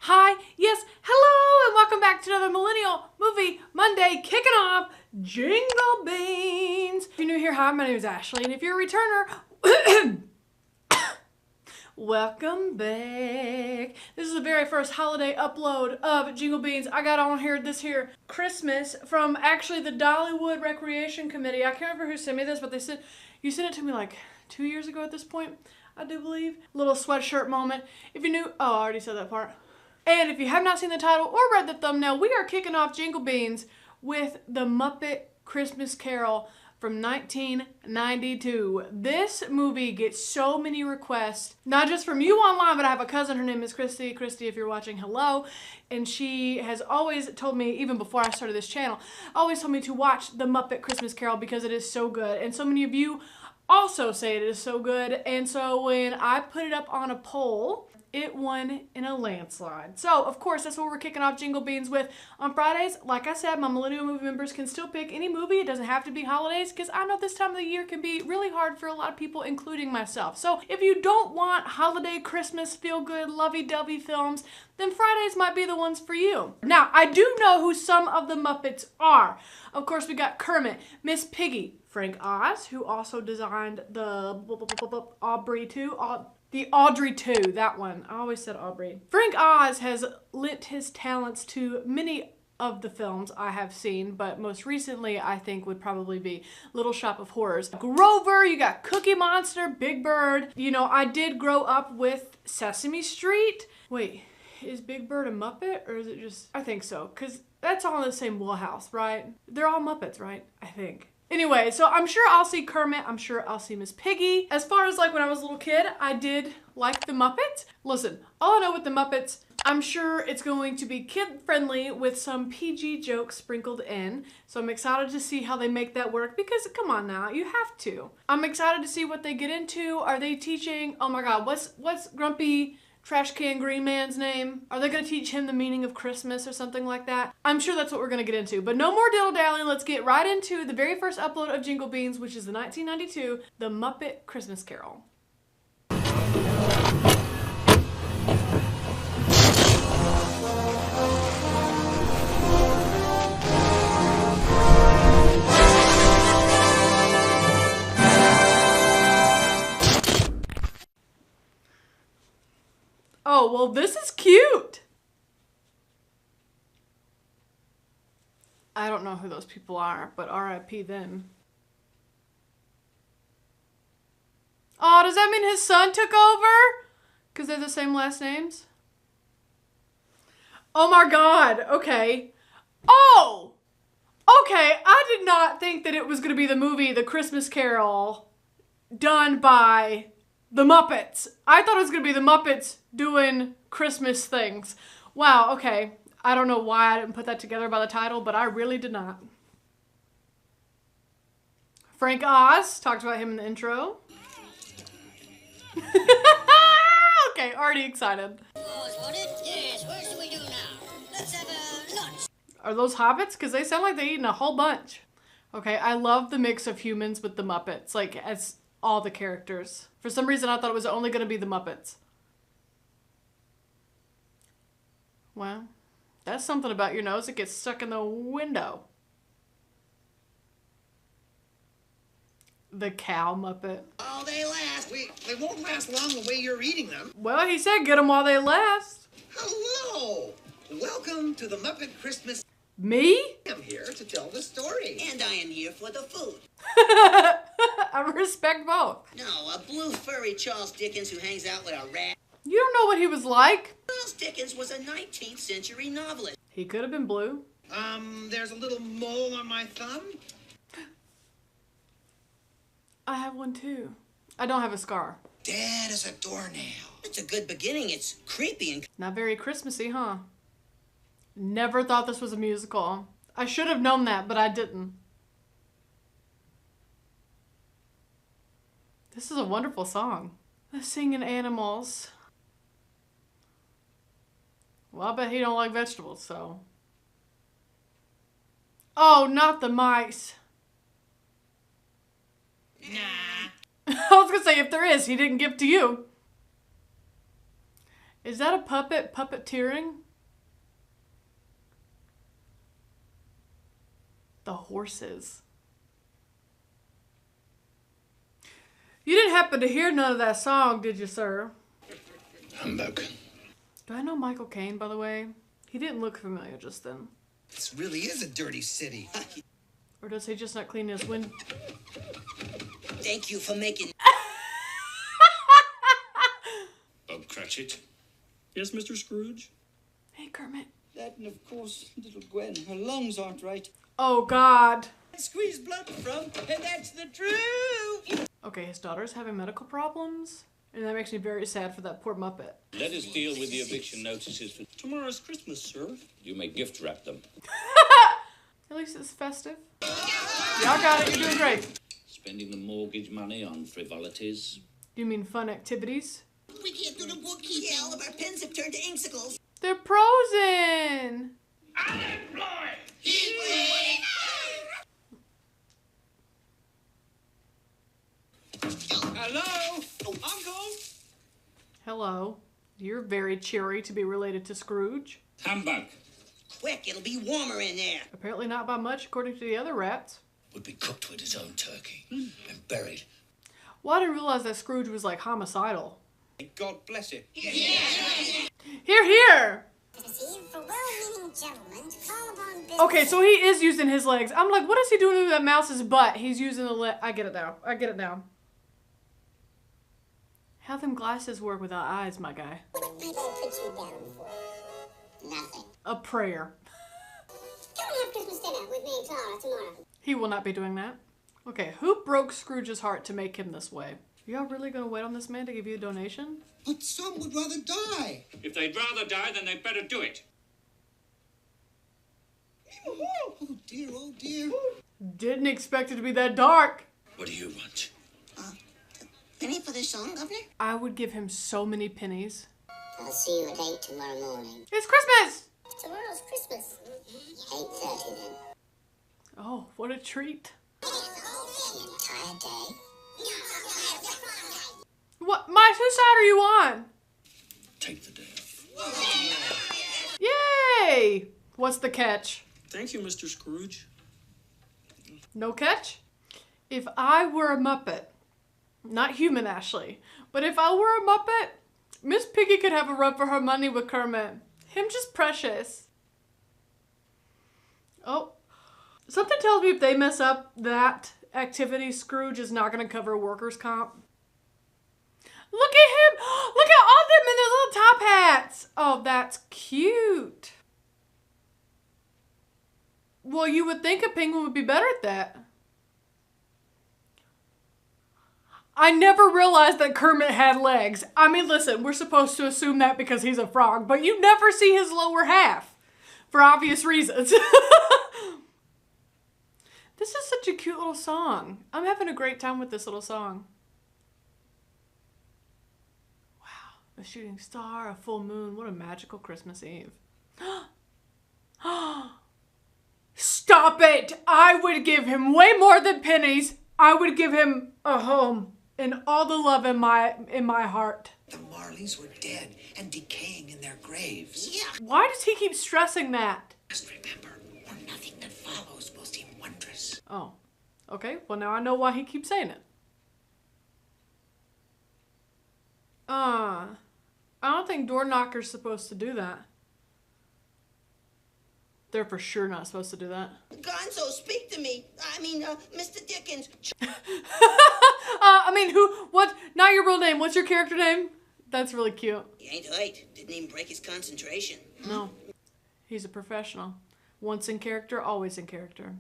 Hi, yes, hello, and welcome back to another Millennial Movie Monday, kicking off Jingle Beans. If you're new here, hi, my name is Ashley, and if you're a returner, welcome back. This is the very first holiday upload of Jingle Beans. I got on here this here Christmas from actually the Dollywood Recreation Committee. I can't remember who sent me this, but they said, you sent it to me like 2 years ago at this point, I do believe. Little sweatshirt moment. If you're new, oh, I already said that part. And if you have not seen the title or read the thumbnail, we are kicking off Jingle Beans with the Muppet Christmas Carol from 1992. This movie gets so many requests, not just from you online, but I have a cousin, her name is Christy. Christy, if you're watching, hello. And she has always told me, even before I started this channel, always told me to watch the Muppet Christmas Carol because it is so good. And so many of you also say it is so good. And so when I put it up on a poll, it won in a landslide. So, of course, that's what we're kicking off Jingle Beans with. On Fridays, like I said, my Millennial Movie members can still pick any movie. It doesn't have to be holidays, because I know this time of the year can be really hard for a lot of people, including myself. So, if you don't want holiday, Christmas, feel-good, lovey-dovey films, then Fridays might be the ones for you. Now, I do know who some of the Muppets are. Of course, we got Kermit, Miss Piggy, Frank Oz, who also designed the Aubrey 2, the Audrey 2, that one. I always said Aubrey. Frank Oz has lent his talents to many of the films I have seen, but most recently I think would probably be Little Shop of Horrors. Grover, you got Cookie Monster, Big Bird. You know, I did grow up with Sesame Street. Wait, is Big Bird a Muppet, or is it just, I think so, because that's all in the same wheelhouse, right? They're all Muppets, right? I think. Anyway, so I'm sure I'll see Kermit, I'm sure I'll see Miss Piggy. As far as like when I was a little kid, I did like the Muppets. Listen, all I know with the Muppets, I'm sure it's going to be kid-friendly with some PG jokes sprinkled in. So I'm excited to see how they make that work because, come on now, you have to. I'm excited to see what they get into. Are they teaching, oh my God, what's Grumpy Trash Can Green Man's name? Are they going to teach him the meaning of Christmas or something like that? I'm sure that's what we're going to get into. But no more diddle-dallying. Let's get right into the very first upload of Jingle Beans, which is the 1992, The Muppet Christmas Carol. Oh, well, this is cute. I don't know who those people are, but RIP them. Oh, does that mean his son took over? Because they're the same last names? Oh my God, okay. Oh! Okay, I did not think that it was going to be the movie The Christmas Carol done by the Muppets. I thought it was going to be the Muppets doing Christmas things. Wow, okay. I don't know why I didn't put that together by the title, but I really did not. Frank Oz, talked about him in the intro. Okay, already excited. Yes, what should we do now? Let's have a lunch. Are those hobbits? Because they sound like they're eating a whole bunch. Okay, I love the mix of humans with the Muppets, like as all the characters. For some reason, I thought it was only going to be the Muppets. Well, that's something about your nose. It gets stuck in the window. The cow Muppet. Oh, they last. They won't last long the way you're eating them. Well, he said get them while they last. Hello. Welcome to the Muppet Christmas. Me? I'm here to tell the story. And I am here for the food. I respect both. No, a blue furry Charles Dickens who hangs out with a rat. You don't know what he was like. Charles Dickens was a 19th century novelist. He could have been blue. There's a little mole on my thumb. I have one too. I don't have a scar. Dead as a doornail. It's a good beginning. It's creepy and... Not very Christmassy, huh? Never thought this was a musical. I should have known that, but I didn't. This is a wonderful song. The singing animals. Well, I bet he don't like vegetables, so. Oh, not the mice. Nah. I was gonna say, if there is, he didn't give to you. Is that a puppet puppeteering? The horses. You didn't happen to hear none of that song, did you, sir? Humbug. Do I know Michael Caine, by the way? He didn't look familiar just then. This really is a dirty city. Or does he just not clean his wind? Thank you for making... Bob Cratchit. Yes, Mr. Scrooge? Hey, Kermit. That and of course little Gwen. Her lungs aren't right. Oh, God. Squeeze blood from, and that's the truth. Okay, his daughter's having medical problems, and that makes me very sad for that poor Muppet. Let us deal with the eviction notices for... Tomorrow's Christmas, sir. You may gift wrap them. At least it's festive. Y'all got it. You're doing great. Spending the mortgage money on frivolities. You mean fun activities? We can't do the bookkeeping. Yeah, all of our pens have turned to inksicles. They're frozen. Hello? Uncle? Hello. You're very cheery to be related to Scrooge. Humbug. Quick, it'll be warmer in there. Apparently not by much, according to the other rats. Would be cooked with his own turkey and buried. Well, I didn't realize that Scrooge was, like, homicidal. God bless it. Here, here! For well-meaning gentlemen to call upon business. Okay, so he is using his legs. I'm like, what is he doing to that mouse's butt? He's using the leg. I get it now. I get it now. How them glasses work without eyes, my guy? What might I put you down for? Nothing. A prayer. Come and have Christmas dinner with me and Clara tomorrow. He will not be doing that. Okay, who broke Scrooge's heart to make him this way? Y'all really gonna wait on this man to give you a donation? But some would rather die. If they'd rather die, then they'd better do it. Oh dear, oh dear. Didn't expect it to be that dark. What do you want? Penny for the song, Governor? I would give him so many pennies. I'll see you at 8 tomorrow morning. It's Christmas! Tomorrow's Christmas. 8:30 then. Oh, what a treat. The entire day. What? Mike, whose side are you on? Take the day off. Yay! What's the catch? Thank you, Mr. Scrooge. No catch? If I were a Muppet, not human, Ashley, but if I were a Muppet, Miss Piggy could have a run for her money with Kermit. Him just precious. Oh, something tells me if they mess up that activity, Scrooge is not going to cover workers' comp. Look at him! Look at all them in their little top hats! Oh, that's cute. Well, you would think a penguin would be better at that. I never realized that Kermit had legs. I mean, listen, we're supposed to assume that because he's a frog, but you never see his lower half. For obvious reasons. This is such a cute little song. I'm having a great time with this little song. Wow. A shooting star, a full moon. What a magical Christmas Eve. Stop it! I would give him way more than pennies. I would give him a home and all the love in my heart. The Marleys were dead and decaying in their graves. Yeah. Why does he keep stressing that? Just remember, for nothing that follows will seem wondrous. Oh. Okay, well now I know why he keeps saying it. I don't think door knockers supposed to do that. They're for sure not supposed to do that. Gonzo, speak to me. Mr. Dickens. What? Not your real name. What's your character name? That's really cute. He ain't right. Didn't even break his concentration. No. He's a professional. Once in character, always in character.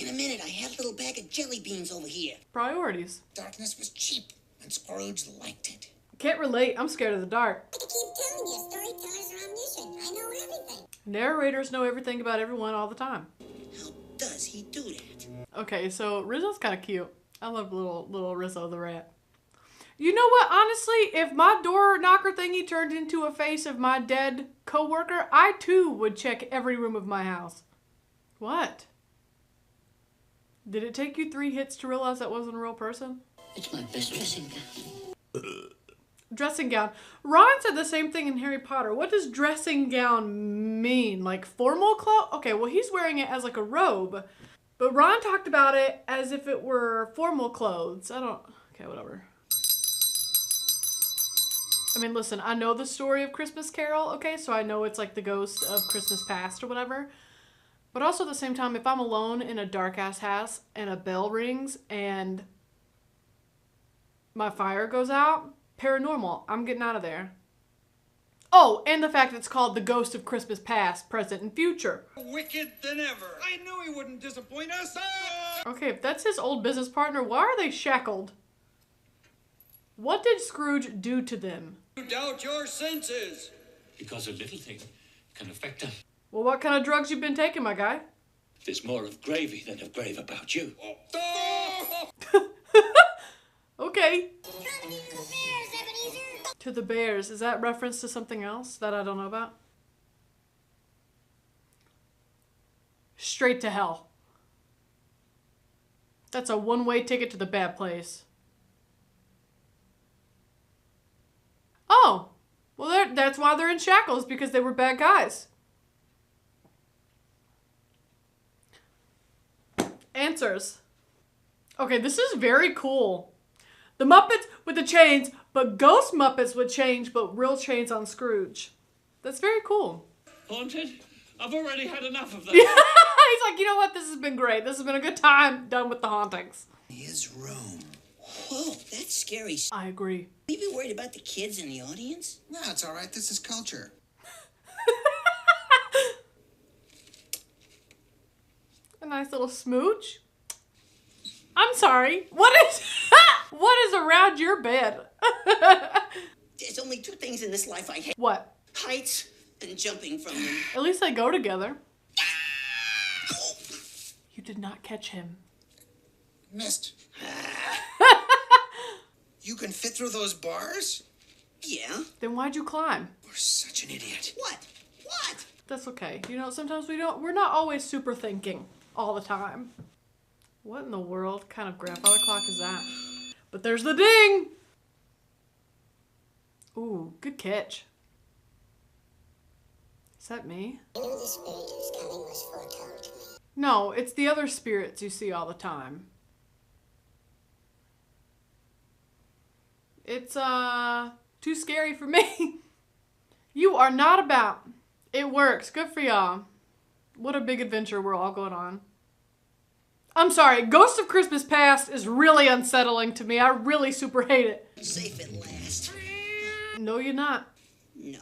In a minute, I had a little bag of jelly beans over here. Priorities. Darkness was cheap, and Scrooge liked it. Can't relate. I'm scared of the dark. I keep telling you, storytellers are omniscient. I know everything. Narrators know everything about everyone all the time. How does he do that? Okay, so Rizzo's kind of cute. I love little Rizzo the rat. You know what? Honestly, if my door knocker thingy turned into a face of my dead coworker, I too would check every room of my house. What? Did it take you 3 hits to realize that wasn't a real person? It's my best dressing gown. Dressing gown. Ron said the same thing in Harry Potter. What does dressing gown mean? Like formal clothes? Okay, well he's wearing it as like a robe. But Ron talked about it as if it were formal clothes. Okay, whatever. I mean, listen, I know the story of Christmas Carol, okay? So I know it's like the ghost of Christmas past or whatever. But also at the same time, if I'm alone in a dark-ass house and a bell rings and my fire goes out, paranormal, I'm getting out of there. Oh, and the fact that it's called the ghost of Christmas past, present, and future. Wicked than ever. I knew he wouldn't disappoint us. Okay, if that's his old business partner, why are they shackled? What did Scrooge do to them? You doubt your senses. Because a little thing can affect them. Well, what kind of drugs you been taking, my guy? There's more of gravy than of grave about you. Okay. Come to the bears, Ebenezer. To the bears. Is that reference to something else that I don't know about? Straight to hell. That's a one-way ticket to the bad place. Oh. Well, that's why they're in shackles, because they were bad guys. Answers. Okay, this is very cool. The Muppets with the chains, but ghost Muppets with chains, but real chains on Scrooge. That's very cool. Haunted? I've already had enough of that. He's like, you know what? This has been great. This has been a good time. Done with the hauntings. His room. Whoa, that's scary. I agree. Will you be worried about the kids in the audience? No, it's all right. This is culture. A nice little smooch. I'm sorry. What is around your bed? There's only two things in this life I hate. What? Heights and jumping from them. At least they go together. You did not catch him. Missed. You can fit through those bars? Yeah. Then why'd you climb? You're such an idiot. What? What? That's okay. You know, sometimes we're not always super thinking all the time. What in the world kind of grandfather clock is that? But there's the ding! Ooh, good catch. Is that me? I knew the spirit whose coming was foretold to me. No, it's the other spirits you see all the time. It's, too scary for me. You are not about. It works. Good for y'all. What a big adventure we're all going on. I'm sorry, Ghost of Christmas Past is really unsettling to me. I really super hate it. Safe at last. No, you're not. No.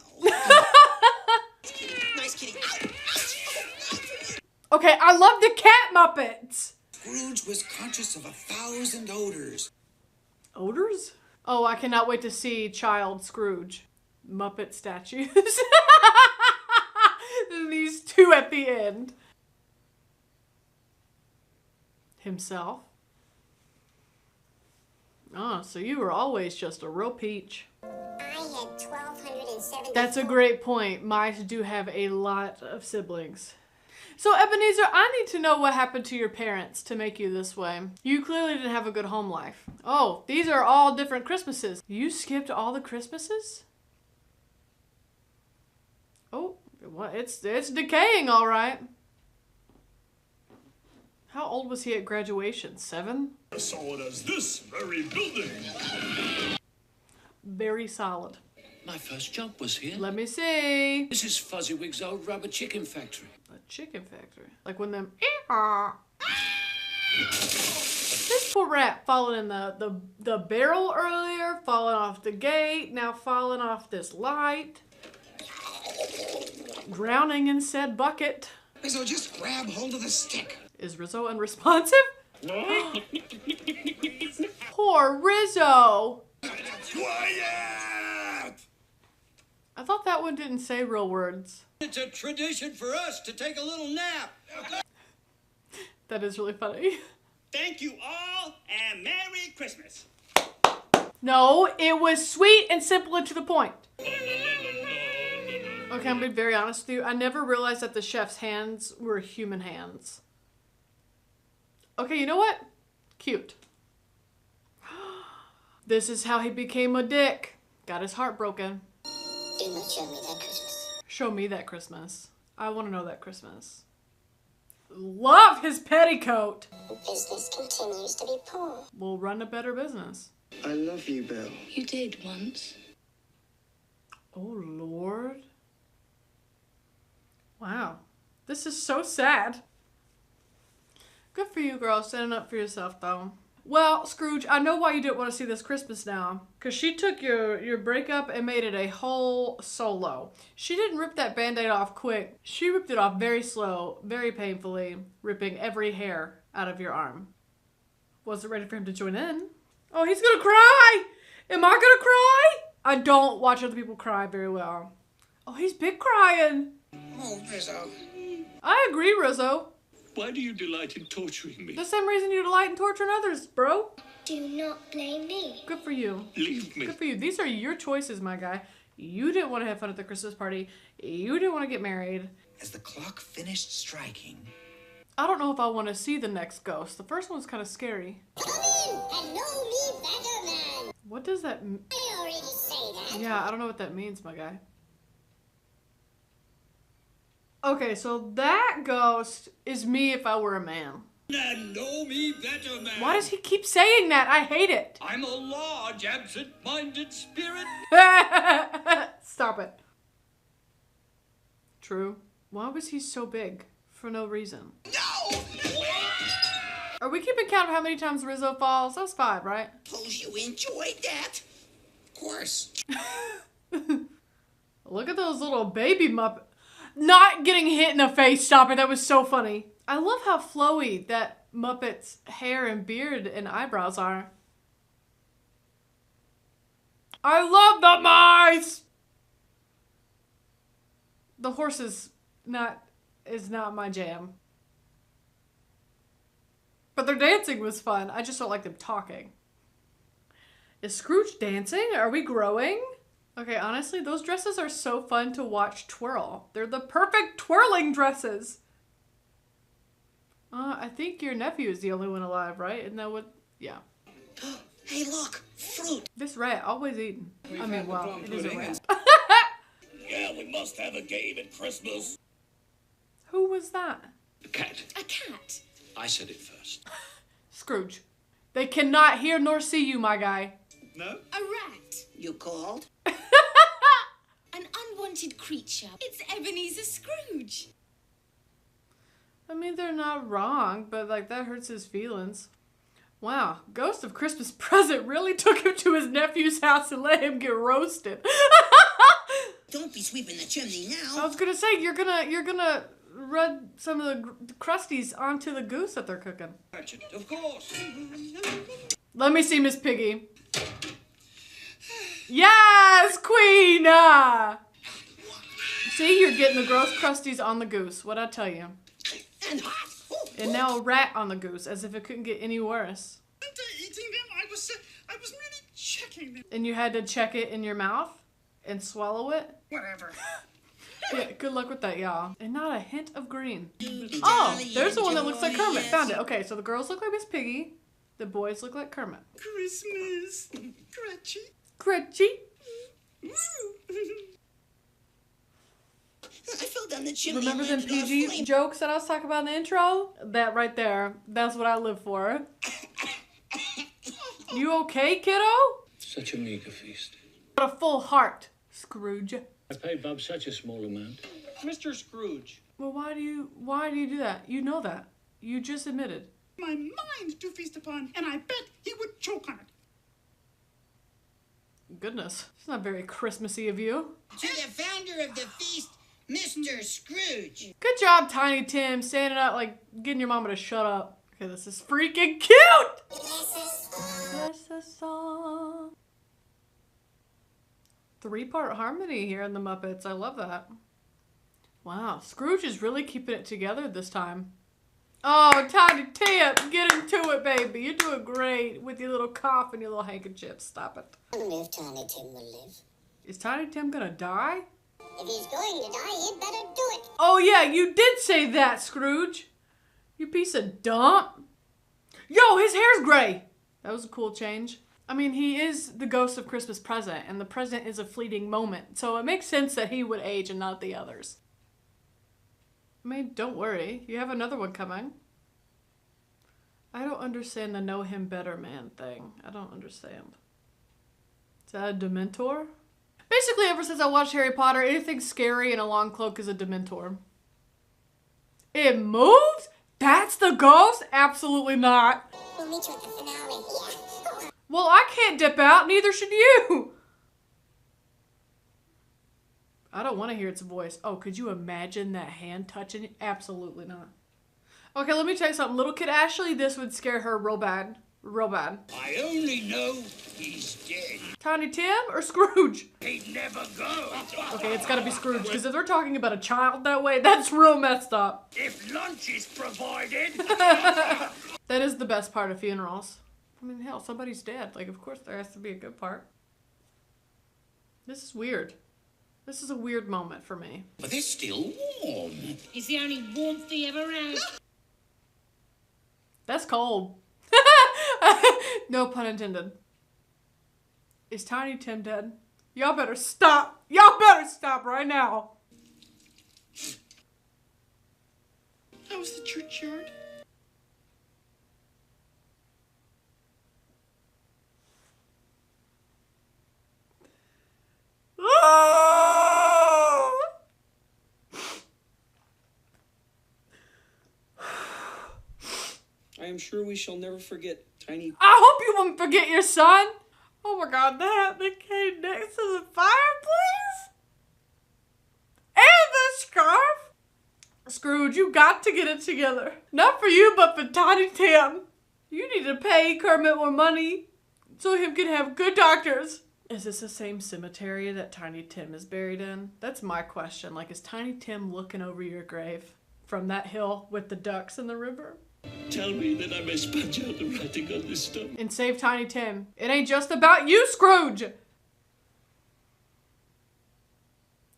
Nice kitty. Ow! Ouch! Okay, I love the cat Muppets. Scrooge was conscious of 1,000 odors. Odors? Oh, I cannot wait to see Child Scrooge. Muppet statues. And these two at the end. Himself. Oh, so you were always just a real peach. I had 1,270. That's a great point. Mice do have a lot of siblings. So Ebenezer, I need to know what happened to your parents to make you this way. You clearly didn't have a good home life. Oh, these are all different Christmases. You skipped all the Christmases? Oh, well, it's decaying, all right. How old was he at graduation? 7? As solid as this very building. Very solid. My first job was here. Let me see. This is Fuzzywig's old rubber chicken factory. A chicken factory. Like when them. This poor rat falling in the barrel earlier, falling off the gate, now falling off this light. Drowning in said bucket. So just grab hold of the stick. Is Rizzo unresponsive? Poor Rizzo. Quiet! I thought that one didn't say real words. It's a tradition for us to take a little nap. That is really funny. Thank you all, and Merry Christmas. No, it was sweet and simple and to the point. Okay, I'm being very honest with you. I never realized that the chef's hands were human hands. Okay, you know what? Cute. This is how he became a dick. Got his heart broken. Do not show me that Christmas. Show me that Christmas. I want to know that Christmas. Love his petticoat. Business continues to be poor. We'll run a better business. I love you, Bill. You did once. Oh, Lord. Wow. This is so sad. Good for you, girl, standing up for yourself, though. Well, Scrooge, I know why you didn't want to see this Christmas now. Because she took your breakup and made it a whole solo. She didn't rip that Band-Aid off quick. She ripped it off very slow, very painfully, ripping every hair out of your arm. Wasn't ready for him to join in. Oh, he's gonna cry! Am I gonna cry? I don't watch other people cry very well. Oh, he's big crying. Oh, Rizzo. I agree, Rizzo. Why do you delight in torturing me? The same reason you delight in torturing others, bro. Do not blame me. Good for you. Leave me. Good for you. These are your choices, my guy. You didn't want to have fun at the Christmas party. You didn't want to get married. As the clock finished striking, I don't know if I want to see the next ghost. The first one's kind of scary. Come in and know me better, man. What does that I already say that. Yeah, I don't know what that means, my guy. Okay, so that ghost is me if I were a man. And know me better, man. Why does he keep saying that? I hate it. I'm a large, absent-minded spirit. Stop it. True. Why was he so big? For no reason. No! Are we keeping count of how many times Rizzo falls? That was 5, right? Suppose you enjoyed that. Of course. Look at those little baby Muppet. Not getting hit in the face. Stop it. That was so funny. I love how flowy that Muppet's hair and beard and eyebrows are. I love the mice! The horse is not my jam. But their dancing was fun. I just don't like them talking. Is Scrooge dancing? Are we growing? Okay, honestly, those dresses are so fun to watch twirl. They're the perfect twirling dresses. I think your nephew is the only one alive, right? Isn't that what? Yeah. Hey, look, fruit. This rat always eating. I mean, well, it is a rat. Yeah, we must have a game at Christmas. Who was that? A cat. A cat. I said it first. Scrooge. They cannot hear nor see you, my guy. No? A rat. You called? An unwanted creature. It's Ebenezer Scrooge. I mean, they're not wrong, but like that hurts his feelings. Wow, Ghost of Christmas Present really took him to his nephew's house and let him get roasted. Don't be sweeping the chimney I now. was gonna say you're gonna rub some of the crusties onto the goose that they're cooking. Of course. Let me see Miss Piggy. Yes, Queen! See, you're getting the gross crusties on the goose. What'd I tell you? And hot. And now a rat on the goose, as if it couldn't get any worse. Eating them, I was merely checking them. And you had to check it in your mouth and swallow it? Whatever. Yeah, good luck with that, y'all. And not a hint of green. Oh, there's the one that looks like Kermit. Found it. Okay, so the girls look like Miss Piggy. The boys look like Kermit. Christmas. Gretchy. Gretchy. I fell down the chimney. Remember them and landed on a PG flame. jokes that I was talking about in the intro? That right there. That's what I live for. You okay, kiddo? Such a meager feast. Got a full heart, Scrooge. I paid Bob such a small amount. Mr. Scrooge. Well, why do you do that? You know that. You just admitted. My mind to feast upon, and I bet he would choke on it. Goodness, it's not very Christmassy of you. To the founder of the feast, Mr. Scrooge. Good job, Tiny Tim, standing up like getting your mama to shut up. Okay, this is freaking cute! Bless us all. 3-part harmony here in the Muppets. I love that. Wow, Scrooge is really keeping it together this time. Oh, Tiny Tim, get into it, baby. You're doing great with your little cough and your little handkerchief. Stop it. I don't know if Tiny Tim will live. Is Tiny Tim gonna die? If he's going to die, he'd better do it. Oh yeah, you did say that, Scrooge. You piece of dump. Yo, his hair's gray. That was a cool change. I mean, he is the ghost of Christmas present, and the present is a fleeting moment, so it makes sense that he would age and not the others. I mean, don't worry, you have another one coming. I don't understand the know him better man thing. I don't understand. Is that a Dementor? Basically, ever since I watched Harry Potter, anything scary in a long cloak is a Dementor. It moves? That's the ghost? Absolutely not. We'll meet you at the finale. Yeah. Well, I can't dip out, neither should you. I don't want to hear its voice. Oh, could you imagine that hand touching it? Absolutely not. Okay, let me tell you something. Little kid Ashley, this would scare her real bad. Real bad. I only know he's dead. Tiny Tim or Scrooge? He'd never go. Okay, it's gotta be Scrooge, because if they're talking about a child that way, that's real messed up. If lunch is provided. That is the best part of funerals. I mean, hell, somebody's dead. Like, of course there has to be a good part. This is weird. This is a weird moment for me. But they're still warm. It's the only warmth he ever had. That's cold. No pun intended. Is Tiny Tim dead? Y'all better stop. Y'all better stop right now. How was the churchyard? I am sure we shall never forget Tiny. I hope you won't forget your son. Oh my god, the hat that came next to the fireplace? And the scarf? Scrooge, you got to get it together. Not for you, but for Tiny Tim. You need to pay Kermit more money so him can have good doctors. Is this the same cemetery that Tiny Tim is buried in? That's my question. Like, is Tiny Tim looking over your grave from that hill with the ducks in the river? Tell me that I may sponge out the writing on this stuff. And save Tiny Tim. It ain't just about you, Scrooge!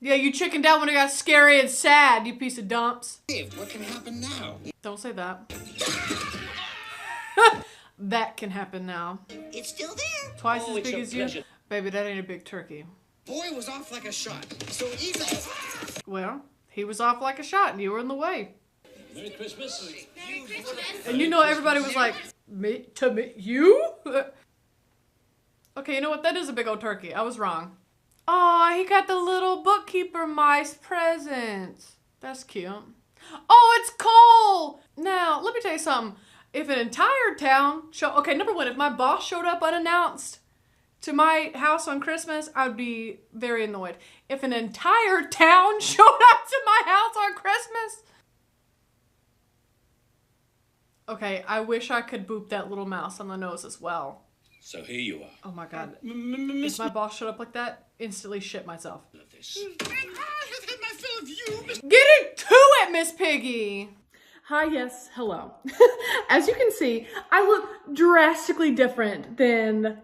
Yeah, you chickened out when it got scary and sad, you piece of dumps. What can happen now? Don't say that. That can happen now. It's still there. Twice as it's big a as you? pleasure. Baby, that ain't a big turkey. Boy was off like a shot. So easy. Well, he was off like a shot and you were in the way. Merry Christmas. And you know everybody was like, me? To me? You? Okay, you know what? That is a big old turkey. I was wrong. Aw, he got the little bookkeeper mice presents. That's cute. Oh, it's Cole! Now, let me tell you something. If an entire town okay, number one, if my boss showed up unannounced to my house on Christmas, I'd be very annoyed. If an entire town showed up to my house on Christmas, okay, I wish I could boop that little mouse on the nose as well. So here you are. Oh my god. If my boss showed up like that, instantly shit myself. This. And I have had my fill of you, Miss. Getting to it, Miss Piggy! Hi, yes, hello. As you can see, I look drastically different than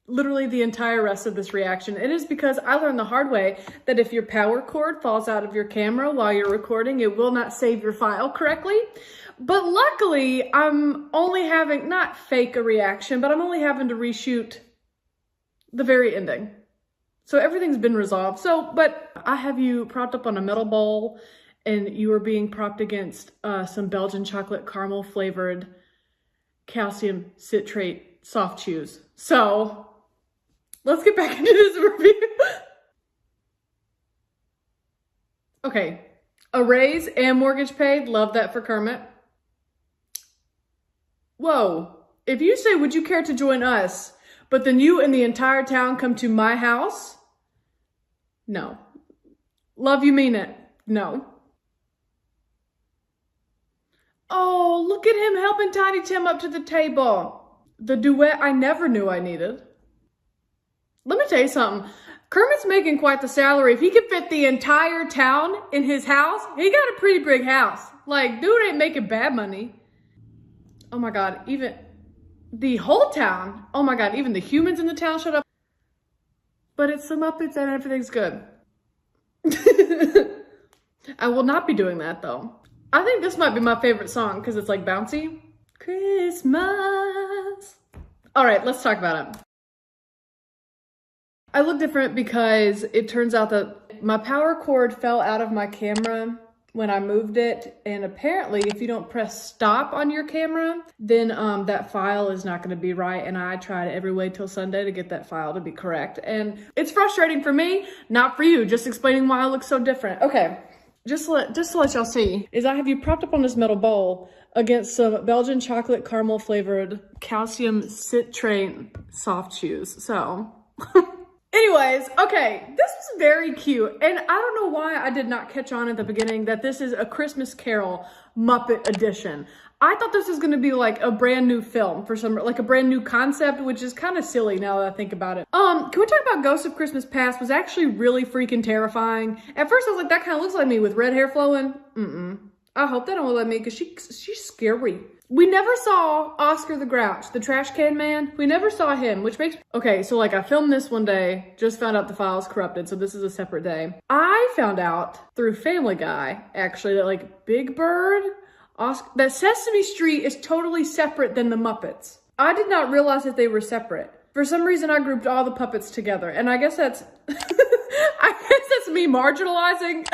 literally the entire rest of this reaction. It is because I learned the hard way that if your power cord falls out of your camera while you're recording, it will not save your file correctly. But luckily, I'm only having, not fake a reaction, but I'm only having to reshoot the very ending. So everything's been resolved. But I have you propped up on a metal bowl and you are being propped against some Belgian chocolate caramel flavored calcium citrate soft chews. So let's get back into this review. Okay, a raise and mortgage paid. Love that for Kermit. Whoa, if you say, would you care to join us, but then you and the entire town come to my house? No. Love, you mean it? No. Oh, look at him helping Tiny Tim up to the table. The duet I never knew I needed. Let me tell you something. Kermit's making quite the salary. If he could fit the entire town in his house, he got a pretty big house. Like, dude ain't making bad money. Oh my god, even the whole town, oh my god, even the humans in the town showed up. But it's the Muppets and everything's good. I will not be doing that though. I think this might be my favorite song because it's like bouncy. Christmas. All right, let's talk about it. I look different because it turns out that my power cord fell out of my camera when I moved it, and apparently if you don't press stop on your camera, then that file is not going to be right, and I tried every way till Sunday to get that file to be correct, and it's frustrating for me, not for you, just explaining why I look so different. Okay, just to let y'all see, is I have you propped up on this metal bowl against some Belgian chocolate caramel flavored calcium citrate soft shoes, so... Anyways, okay, this is very cute, and I don't know why I did not catch on at the beginning that this is a Christmas Carol Muppet edition. I thought this was going to be like a brand new film for some, like a brand new concept, which is kind of silly now that I think about it. Can we talk about Ghost of Christmas Past? Was actually really freaking terrifying. At first I was like, that kind of looks like me with red hair flowing. I hope they don't look like me because she's scary. We never saw Oscar the Grouch, the trash can man. We never saw him, which makes... Okay, so like I filmed this one day, just found out the file's corrupted, so this is a separate day. I found out through Family Guy, actually, that like Big Bird, that Sesame Street is totally separate than the Muppets. I did not realize that they were separate. For some reason, I grouped all the puppets together, and I guess that's... I guess that's me marginalizing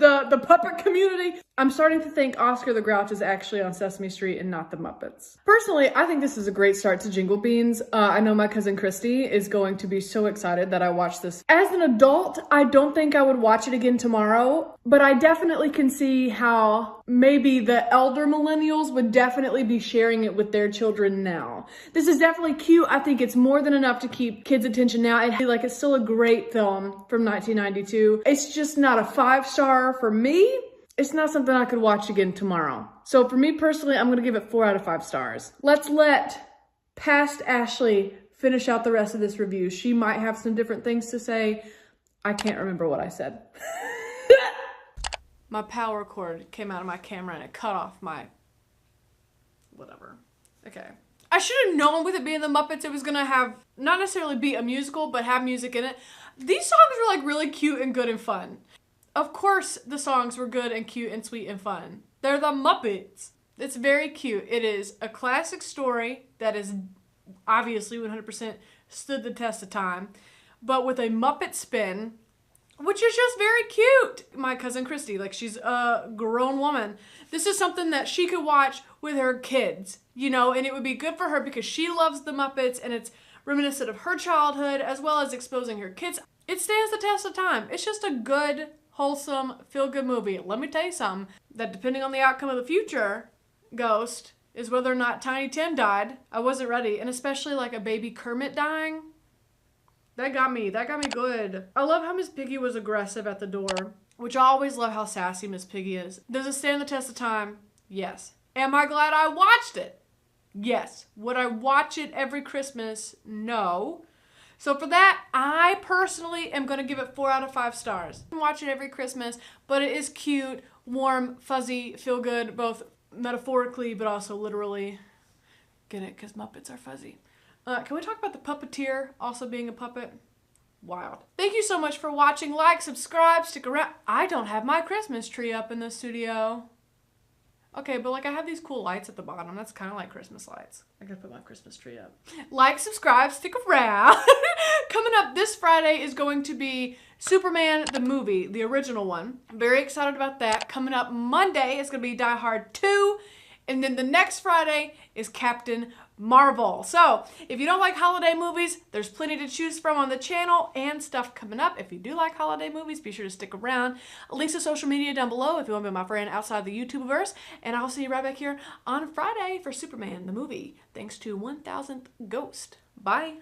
the puppet community. I'm starting to think Oscar the Grouch is actually on Sesame Street and not the Muppets. Personally, I think this is a great start to Jingle Beans. I know my cousin Christy is going to be so excited that I watched this. As an adult, I don't think I would watch it again tomorrow, but I definitely can see how maybe the elder millennials would definitely be sharing it with their children now. This is definitely cute. I think it's more than enough to keep kids' attention now. It's still a great film from 1992. It's just not a 5-star for me. It's not something I could watch again tomorrow. So for me personally, I'm gonna give it 4 out of 5 stars. Let's let past Ashley finish out the rest of this review. She might have some different things to say. I can't remember what I said. My power cord came out of my camera and it cut off my... whatever. Okay. I should have known with it being the Muppets it was gonna have, not necessarily be a musical, but have music in it. These songs were like really cute and good and fun. Of course the songs were good and cute and sweet and fun. They're the Muppets. It's very cute. It is a classic story that is obviously 100% stood the test of time, but with a Muppet spin, which is just very cute. My cousin Christy, like she's a grown woman. This is something that she could watch with her kids, you know, and it would be good for her because she loves the Muppets and it's reminiscent of her childhood as well as exposing her kids. It stands the test of time. It's just a good, wholesome, feel-good movie. Let me tell you something, that depending on the outcome of the future ghost is whether or not Tiny Tim died. I wasn't ready, and especially like a baby Kermit dying. That got me good. I love how Miss Piggy was aggressive at the door, which I always love how sassy Miss Piggy is. Does it stand the test of time? Yes. Am I glad I watched it? Yes. Would I watch it every Christmas? No. So for that, I personally am going to give it 4 out of 5 stars. I watch it every Christmas, but it is cute, warm, fuzzy, feel good, both metaphorically but also literally. Get it? Because Muppets are fuzzy. Can we talk about the puppeteer also being a puppet? Wild. Thank you so much for watching. Like, subscribe, stick around. I don't have my Christmas tree up in the studio. Okay, but like I have these cool lights at the bottom. That's kind of like Christmas lights. I gotta put my Christmas tree up. Like, subscribe, stick around. Coming up this Friday is going to be Superman the movie, the original one. I'm very excited about that. Coming up Monday is gonna be Die Hard 2. And then the next Friday is Captain Marvel. So if you don't like holiday movies, there's plenty to choose from on the channel and stuff coming up. If you do like holiday movies, be sure to stick around. Links to social media down below if you want to be my friend outside the YouTubeverse. And I'll see you right back here on Friday for Superman the movie. Thanks to 1000th Ghost. Bye.